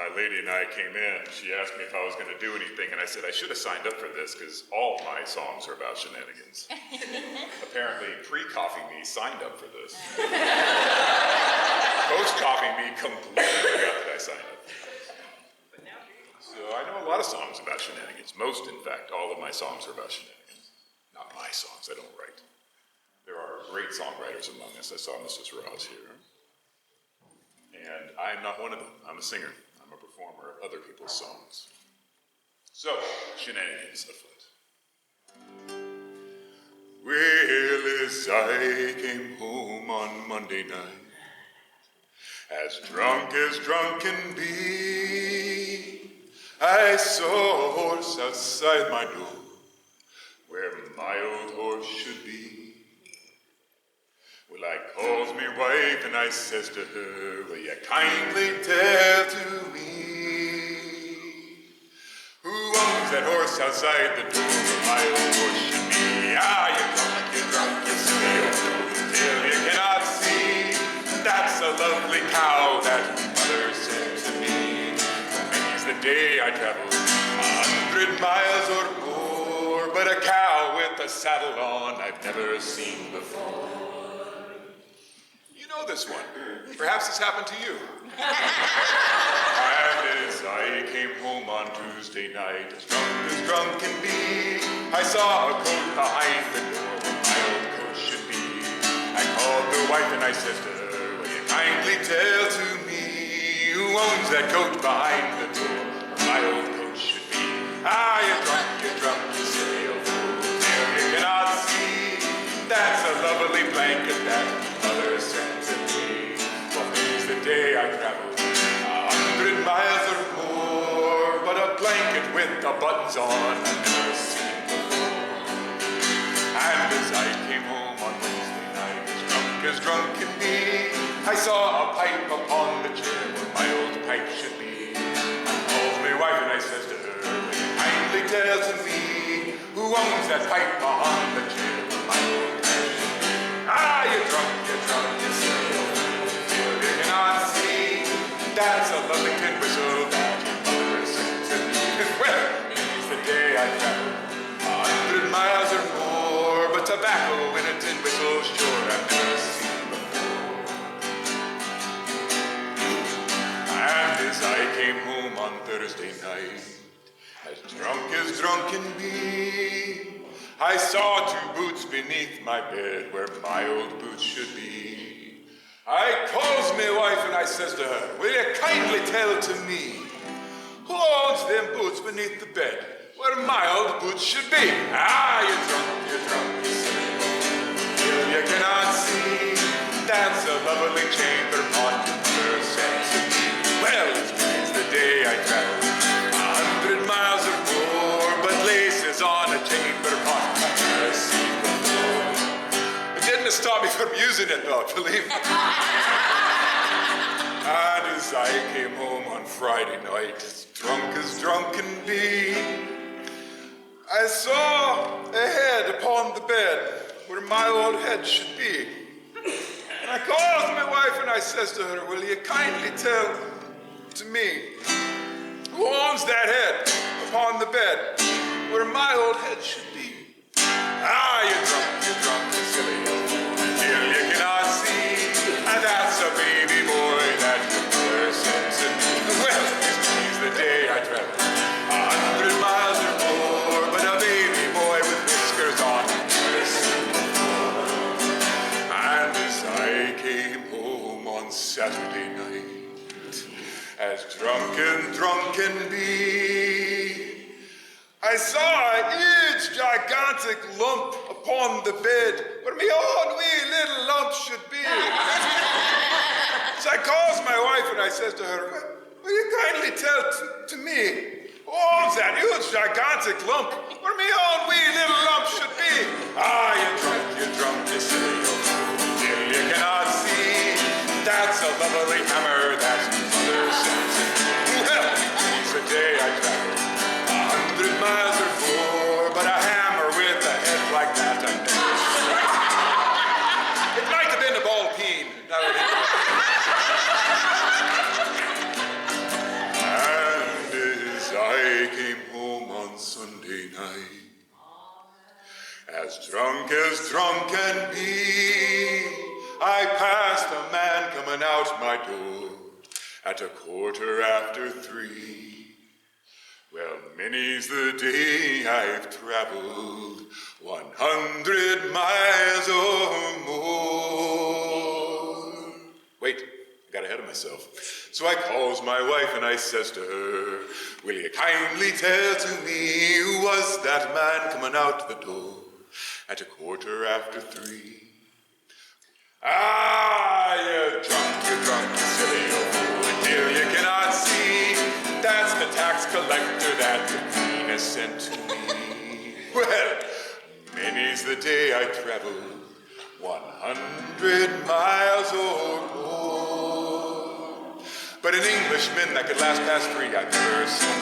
my lady and I came in, she asked me if I was going to do anything, and I said I should have signed up for this because all my songs are about shenanigans. Apparently, pre-coffee me signed up for this. Post-coffee me completely forgot that I signed up. So I know a lot of songs about shenanigans. Most, in fact, all of my songs are about shenanigans. Not my songs, I don't write. There are great songwriters among us. I saw Mrs. Ross here. And I am not one of them. I'm a singer. I'm a performer of other people's songs. So, shenanigans afoot. Well, as I came home on Monday night, as drunk can be, I saw a horse outside my door, where my old horse should be. Well, I calls me wife and I says to her, will you kindly tell to me who owns that horse outside the door where my old horse should be? Ah, you silly old nose tail, you cannot see. That's a lovely cow that mother said to me. Many's the day I traveled 100 miles or more, but a cow with a saddle on I've never seen before. You know this one. Perhaps it's happened to you. And as I came home on Tuesday night, as drunk can be, I saw a coat behind the door where my old coat should be. I called the wife and I said to her, will you kindly tell to me who owns that coat behind the door where my old coat should be? Ah, you're drunk, you silly old fool. You cannot see. That's a lovely blanket that mother sent to me. Well, today's the day I traveled 100 miles or more, but a blanket with the buttons on I've never seen before. And as I came home on Wednesday night, as drunk can be, I saw a pipe upon the chair where my old pipe should be. I called my wife and I says to her, will you kindly tell to me who owns that pipe behind the chair where my old pipe should be? Ah, you're drunk, you silly old fool. You cannot see. That's a lovely tin whistle that your mother sent to me. Well, it's the day I traveled 100 miles or more, but tobacco in a tin whistle sure I've never seen before. And as I came home on Thursday night, as drunk can be, I saw two boots beneath my bed where my old boots should be. I calls me wife and I says to her, will you kindly tell to me who owns them boots beneath the bed where my old boots should be? Ah, you're drunk, you silly old fool. You cannot see. That's a lovely chamber pot your mother sent to me. Well, it's the day I traveled 100 miles or more, but laces on a chamber pot I've never seen before. It didn't stop me from using it though, believe me. And as I came home on Friday night, as drunk can be, I saw a head upon the bed where my old head should be. And I called my wife and I says to her, will you kindly tell to me who owns that head upon the bed where my old head should be? Ah, you're drunk, you silly old fool. You cannot see. And that's a baby boy that your mother sent to me. Well, today's the day I traveled 100 miles or more, but a baby boy with whiskers on I've never seen before. And as I came home on Saturday night, as drunk can be, I saw a huge, gigantic lump upon the bed where my own wee little lump should be. So I calls my wife and I says to her, will you kindly tell to me who owns that huge, gigantic lump where my own wee little lump should be? Ah, you're drunk, you silly old fool. You cannot see. That's a lovely hammer that mother sent to me. Well, it's the day I traveled 100 miles or more, but a hammer with a head like that I've never seen. It might have been a ball peen. as drunk can be, I passed a man coming out my door at 3:15. Well, many's the day I've traveled 100 miles or more. Wait, I got ahead of myself. So I calls my wife and I says to her, will you kindly tell to me who was that man coming out the door at 3:15? Ah, you drunk, you silly old fool, until you cannot see. That's the tax collector that the Queen has sent to me. Well, many's the day I traveled 100 miles or more. But an Englishman that could last past 3 I've never seen.